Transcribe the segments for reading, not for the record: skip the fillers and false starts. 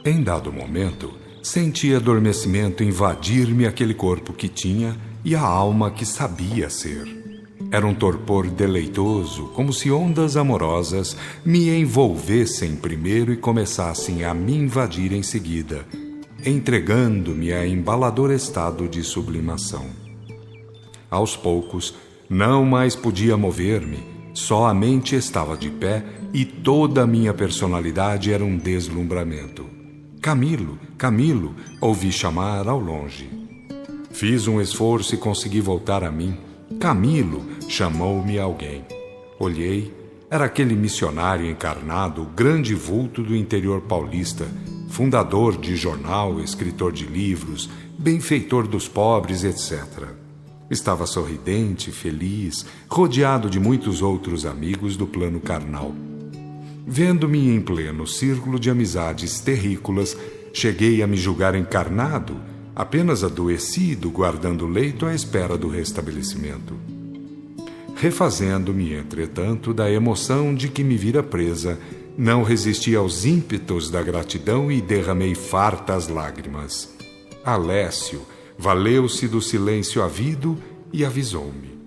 Em dado momento, senti adormecimento invadir-me aquele corpo que tinha e a alma que sabia ser. Era um torpor deleitoso, como se ondas amorosas me envolvessem primeiro e começassem a me invadir em seguida, entregando-me a embalador estado de sublimação. Aos poucos, não mais podia mover-me, só a mente estava de pé e toda a minha personalidade era um deslumbramento. Camilo, Camilo, ouvi chamar ao longe. Fiz um esforço e consegui voltar a mim. Camilo, chamou-me alguém. Olhei, era aquele missionário encarnado, o grande vulto do interior paulista, fundador de jornal, escritor de livros, benfeitor dos pobres, etc. Estava sorridente, feliz, rodeado de muitos outros amigos do plano carnal. Vendo-me em pleno círculo de amizades terrícolas, cheguei a me julgar encarnado, apenas adoecido, guardando leito à espera do restabelecimento. Refazendo-me, entretanto, da emoção de que me vira presa, não resisti aos ímpetos da gratidão e derramei fartas lágrimas. Alessio valeu-se do silêncio havido e avisou-me.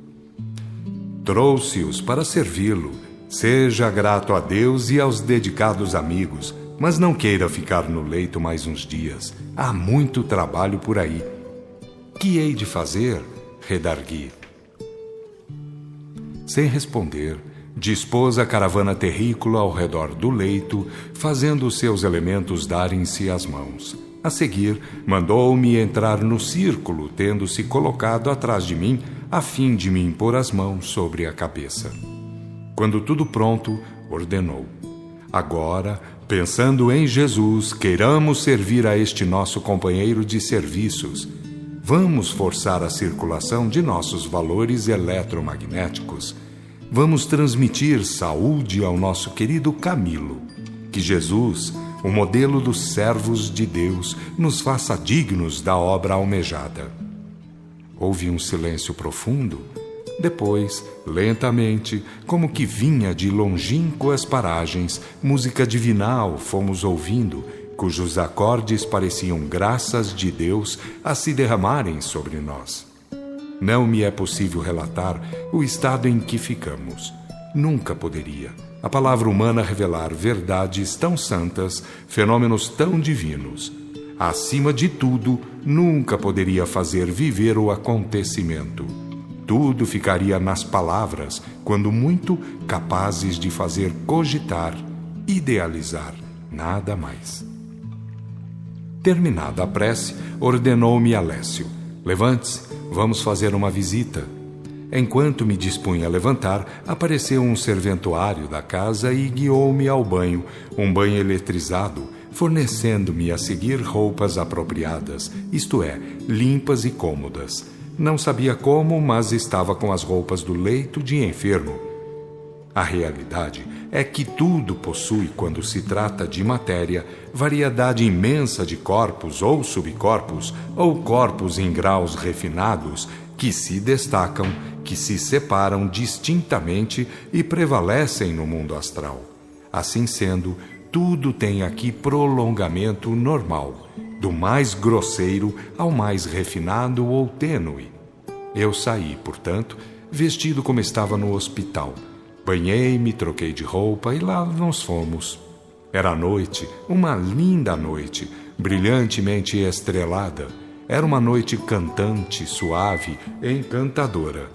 Trouxe-os para servi-lo. Seja grato a Deus e aos dedicados amigos, mas não queira ficar no leito mais uns dias. Há muito trabalho por aí. Que hei de fazer? Redargui. Sem responder, dispôs a caravana terrícola ao redor do leito, fazendo os seus elementos darem-se as mãos. A seguir, mandou-me entrar no círculo, tendo-se colocado atrás de mim, a fim de me impor as mãos sobre a cabeça. Quando tudo pronto, ordenou: agora, pensando em Jesus, queiramos servir a este nosso companheiro de serviços. Vamos forçar a circulação de nossos valores eletromagnéticos. Vamos transmitir saúde ao nosso querido Camilo. Que Jesus, o modelo dos servos de Deus, nos faça dignos da obra almejada. Houve um silêncio profundo. Depois, lentamente, como que vinha de longínquas paragens, música divinal fomos ouvindo, cujos acordes pareciam graças de Deus a se derramarem sobre nós. Não me é possível relatar o estado em que ficamos. Nunca poderia a palavra humana revelar verdades tão santas, fenômenos tão divinos. Acima de tudo, nunca poderia fazer viver o acontecimento. Tudo ficaria nas palavras, quando muito capazes de fazer cogitar, idealizar, nada mais. Terminada a prece, ordenou-me Alessio: levante-se, vamos fazer uma visita. Enquanto me dispunha a levantar, apareceu um serventuário da casa e guiou-me ao banho, um banho eletrizado, fornecendo-me a seguir roupas apropriadas, isto é, limpas e cômodas. Não sabia como, mas estava com as roupas do leito de enfermo. A realidade é que tudo possui, quando se trata de matéria, variedade imensa de corpos ou subcorpos, ou corpos em graus refinados, que se destacam, que se separam distintamente e prevalecem no mundo astral. Assim sendo, tudo tem aqui prolongamento normal, do mais grosseiro ao mais refinado ou tênue. Eu saí, portanto, vestido como estava no hospital. Banhei-me, troquei de roupa e lá nos fomos. Era noite, uma linda noite, brilhantemente estrelada. Era uma noite cantante, suave, encantadora.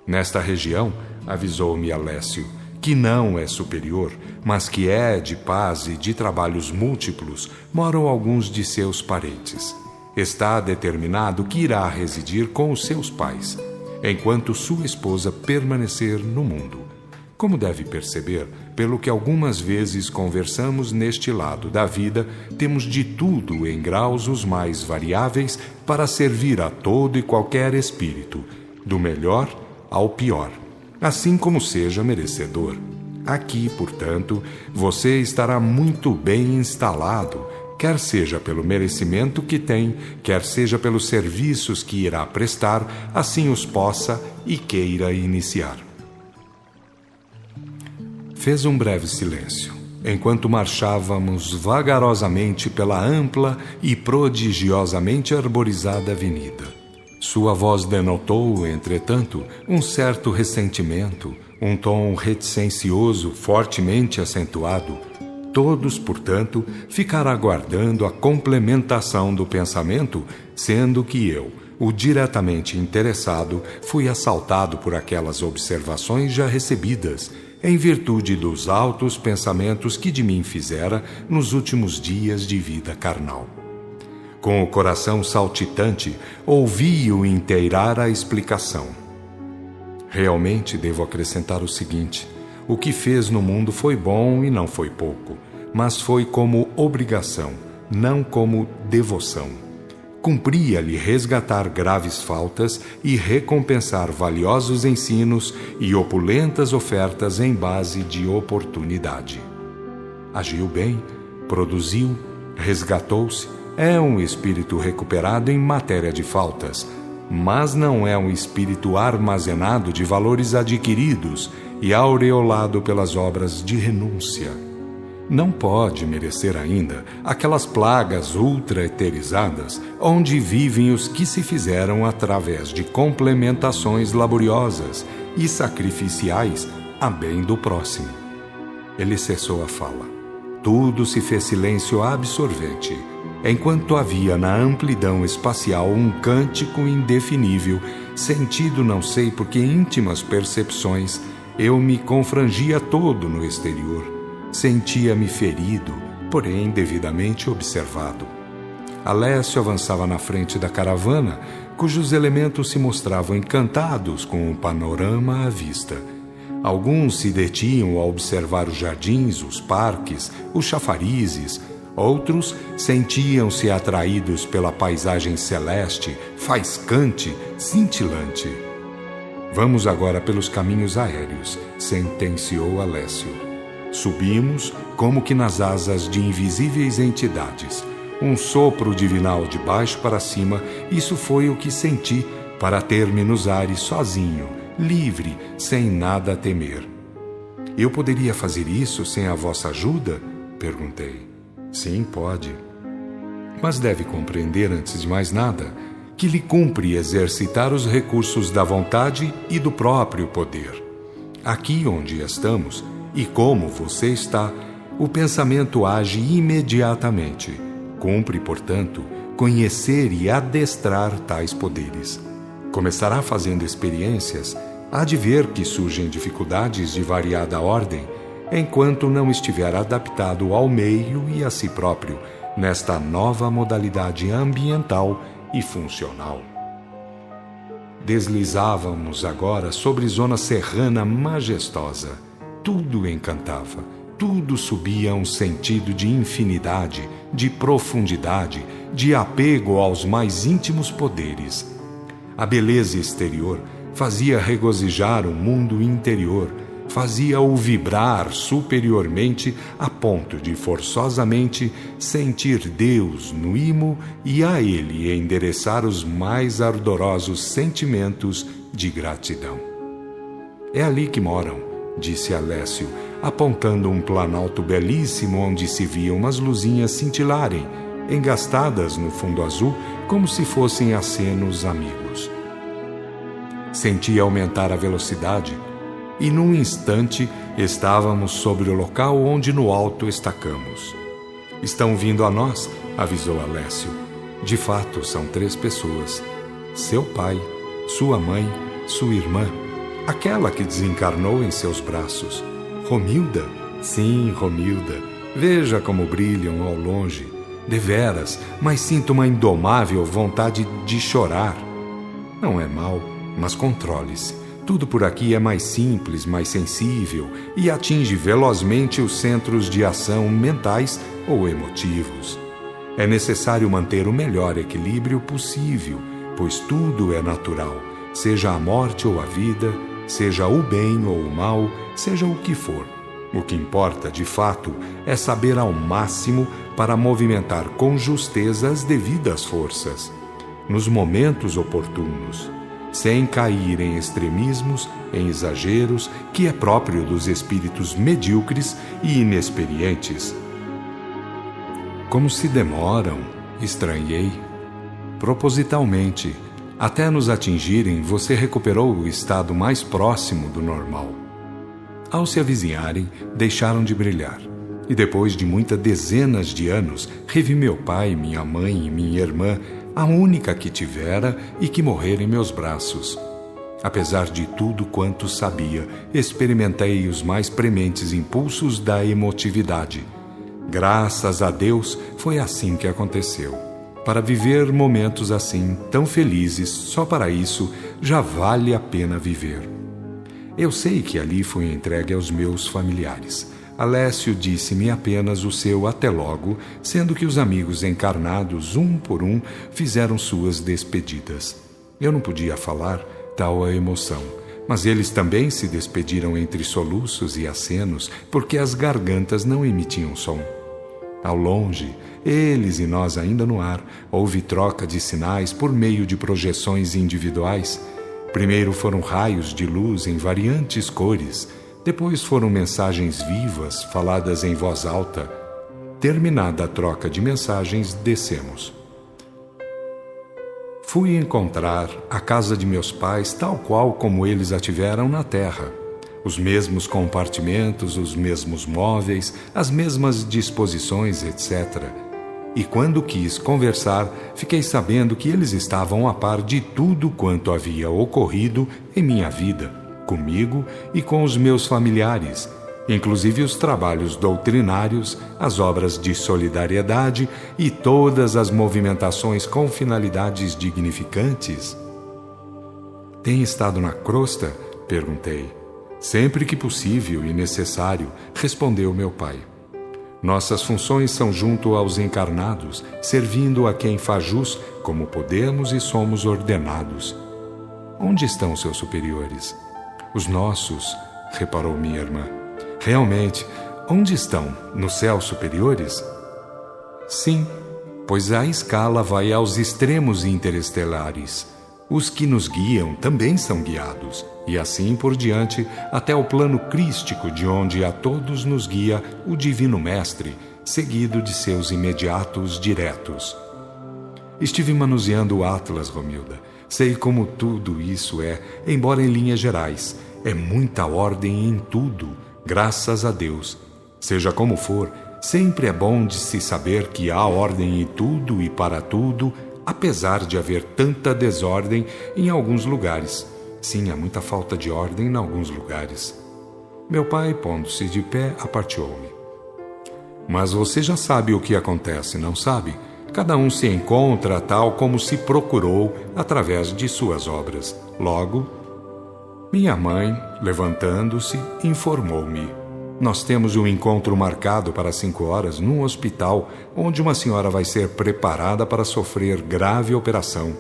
Nesta região, avisou-me Alessio, que não é superior, mas que é de paz e de trabalhos múltiplos, moram alguns de seus parentes. Está determinado que irá residir com os seus pais, enquanto sua esposa permanecer no mundo. Como deve perceber, pelo que algumas vezes conversamos neste lado da vida, temos de tudo em graus os mais variáveis para servir a todo e qualquer espírito, do melhor ao pior, assim como seja merecedor. Aqui, portanto, você estará muito bem instalado, quer seja pelo merecimento que tem, quer seja pelos serviços que irá prestar, assim os possa e queira iniciar. Fez um breve silêncio. enquanto marchávamos vagarosamente pela ampla e prodigiosamente arborizada avenida. Sua voz denotou, entretanto, um certo ressentimento, um tom reticencioso fortemente acentuado. Todos, portanto, ficaram aguardando a complementação do pensamento, sendo que eu, o diretamente interessado, fui assaltado por aquelas observações já recebidas, em virtude dos altos pensamentos que de mim fizera nos últimos dias de vida carnal. Com o coração saltitante, ouvi-o inteirar a explicação. Realmente devo acrescentar o seguinte: o que fez no mundo foi bom e não foi pouco, mas foi como obrigação, não como devoção. Cumpria-lhe resgatar graves faltas e recompensar valiosos ensinos e opulentas ofertas em base de oportunidade. Agiu bem, produziu, resgatou-se, é um espírito recuperado em matéria de faltas, mas não é um espírito armazenado de valores adquiridos e aureolado pelas obras de renúncia. Não pode merecer ainda aquelas plagas ultra-eterizadas onde vivem os que se fizeram através de complementações laboriosas e sacrificiais a bem do próximo. Ele cessou a fala. Tudo se fez silêncio absorvente, enquanto havia na amplidão espacial um cântico indefinível, sentido não sei por que íntimas percepções, eu me confrangia todo no exterior. Sentia-me ferido, porém devidamente observado. Alessio avançava na frente da caravana, cujos elementos se mostravam encantados com o panorama à vista. Alguns se detinham a observar os jardins, os parques, os chafarizes. Outros sentiam-se atraídos pela paisagem celeste, faiscante, cintilante. Vamos agora pelos caminhos aéreos, sentenciou Alessio. Subimos como que nas asas de invisíveis entidades. Um sopro divinal de baixo para cima, isso foi o que senti para ter-me nos ares sozinho, livre, sem nada a temer. Eu poderia fazer isso sem a vossa ajuda? Perguntei. Sim, pode. Mas deve compreender, antes de mais nada, que lhe cumpre exercitar os recursos da vontade e do próprio poder. Aqui onde estamos, e como você está, o pensamento age imediatamente. Cumpre, portanto, conhecer e adestrar tais poderes. Começará fazendo experiências, há de ver que surgem dificuldades de variada ordem, enquanto não estiver adaptado ao meio e a si próprio, nesta nova modalidade ambiental e funcional. Deslizávamos agora sobre zona serrana majestosa. Tudo encantava, tudo subia a um sentido de infinidade, de profundidade, de apego aos mais íntimos poderes. A beleza exterior fazia regozijar o mundo interior, fazia-o vibrar superiormente a ponto de forçosamente sentir Deus no imo e a Ele endereçar os mais ardorosos sentimentos de gratidão. É ali que moram, disse Alessio, apontando um planalto belíssimo onde se viam umas luzinhas cintilarem, engastadas no fundo azul, como se fossem acenos amigos. Senti aumentar a velocidade, e num instante estávamos sobre o local onde no alto estacamos. Estão vindo a nós, avisou Alessio. De fato, são 3 pessoas. Seu pai, sua mãe, sua irmã, aquela que desencarnou em seus braços. Romilda? Sim, Romilda. Veja como brilham ao longe. Deveras, mas sinto uma indomável vontade de chorar. Não é mal, mas controle-se. Tudo por aqui é mais simples, mais sensível e atinge velozmente os centros de ação mentais ou emotivos. É necessário manter o melhor equilíbrio possível, pois tudo é natural, seja a morte ou a vida, seja o bem ou o mal, seja o que for. O que importa, de fato, é saber ao máximo para movimentar com justeza as devidas forças, nos momentos oportunos, sem cair em extremismos em exageros que é próprio dos espíritos medíocres e inexperientes. Como se demoram, estranhei. Propositalmente, até nos atingirem, você recuperou o estado mais próximo do normal. Ao se avizinharem, deixaram de brilhar. E depois de muitas dezenas de anos, revi meu pai, minha mãe e minha irmã, a única que tivera e que morrera em meus braços. Apesar de tudo quanto sabia, experimentei os mais prementes impulsos da emotividade. Graças a Deus, foi assim que aconteceu. Para viver momentos assim, tão felizes, só para isso, já vale a pena viver. Eu sei que ali fui entregue aos meus familiares. Alessio disse-me apenas o seu até logo, sendo que os amigos encarnados, um por um, fizeram suas despedidas. Eu não podia falar, tal a emoção, mas eles também se despediram entre soluços e acenos, porque as gargantas não emitiam som. Ao longe, eles e nós ainda no ar, houve troca de sinais por meio de projeções individuais. Primeiro foram raios de luz em variantes cores, depois foram mensagens vivas, faladas em voz alta. Terminada a troca de mensagens, descemos. Fui encontrar a casa de meus pais tal qual como eles a tiveram na terra. Os mesmos compartimentos, os mesmos móveis, as mesmas disposições, etc. E quando quis conversar, fiquei sabendo que eles estavam a par de tudo quanto havia ocorrido em minha vida, comigo e com os meus familiares, inclusive os trabalhos doutrinários, as obras de solidariedade e todas as movimentações com finalidades dignificantes. Tem estado na crosta? Perguntei. Sempre que possível e necessário, respondeu meu pai. Nossas funções são junto aos encarnados, servindo a quem faz jus, como podemos e somos ordenados. Onde estão seus superiores? Os nossos, reparou minha irmã. Realmente, onde estão? Nos céus superiores? Sim, pois a escala vai aos extremos interestelares. Os que nos guiam também são guiados, e assim por diante, até o plano crístico de onde a todos nos guia o Divino Mestre, seguido de seus imediatos diretos. Estive manuseando o Atlas, Romilda. Sei como tudo isso é, embora em linhas gerais. É muita ordem em tudo, graças a Deus. Seja como for, sempre é bom de se saber que há ordem em tudo e para tudo, apesar de haver tanta desordem em alguns lugares. Sim, há muita falta de ordem em alguns lugares. Meu pai, pondo-se de pé, aparteou-me. Mas você já sabe o que acontece, não sabe? Cada um se encontra tal como se procurou através de suas obras. Logo, minha mãe, levantando-se, informou-me. Nós temos um encontro marcado para 5 horas num hospital, onde uma senhora vai ser preparada para sofrer grave operação.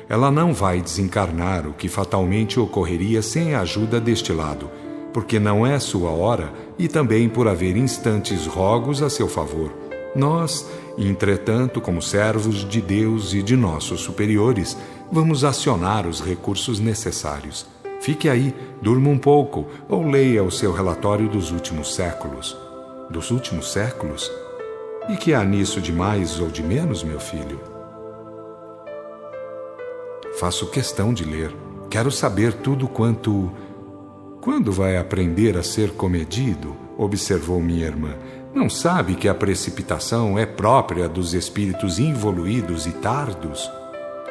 Ela não vai desencarnar, o que fatalmente ocorreria sem a ajuda deste lado, porque não é sua hora e também por haver instantes rogos a seu favor. Nós, entretanto, como servos de Deus e de nossos superiores, vamos acionar os recursos necessários. Fique aí, durma um pouco ou leia o seu relatório dos últimos séculos. Dos últimos séculos? E que há nisso de mais ou de menos, meu filho? Faço questão de ler. Quero saber tudo quanto... Quando vai aprender a ser comedido? Observou minha irmã. Não sabe que a precipitação é própria dos espíritos involuídos e tardos?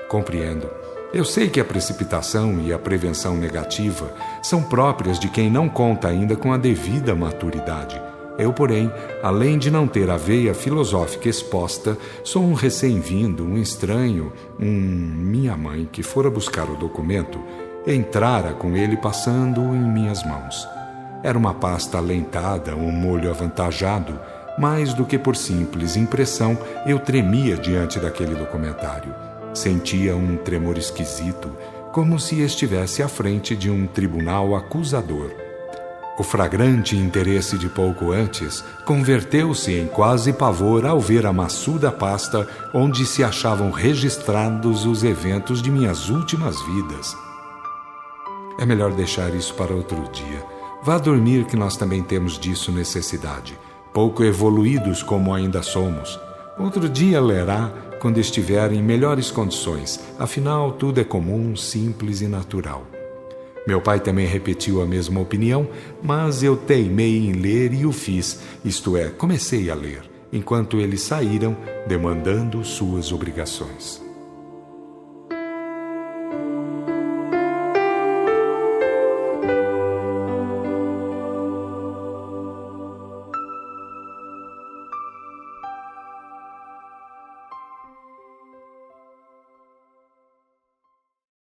Compreendo. Eu sei que a precipitação e a prevenção negativa são próprias de quem não conta ainda com a devida maturidade. Eu, porém, além de não ter a veia filosófica exposta, sou um recém-vindo, um estranho, minha mãe, que fora buscar o documento, entrara com ele passando-o em minhas mãos. Era uma pasta alentada, um molho avantajado. Mais do que por simples impressão, eu tremia diante daquele documentário. Sentia um tremor esquisito, como se estivesse à frente de um tribunal acusador. O flagrante interesse de pouco antes converteu-se em quase pavor ao ver a maçuda pasta onde se achavam registrados os eventos de minhas últimas vidas. É melhor deixar isso para outro dia. Vá dormir, que nós também temos disso necessidade, pouco evoluídos como ainda somos. Outro dia lerá quando estiver em melhores condições, afinal tudo é comum, simples e natural. Meu pai também repetiu a mesma opinião, mas eu teimei em ler e o fiz, isto é, comecei a ler, enquanto eles saíram demandando suas obrigações.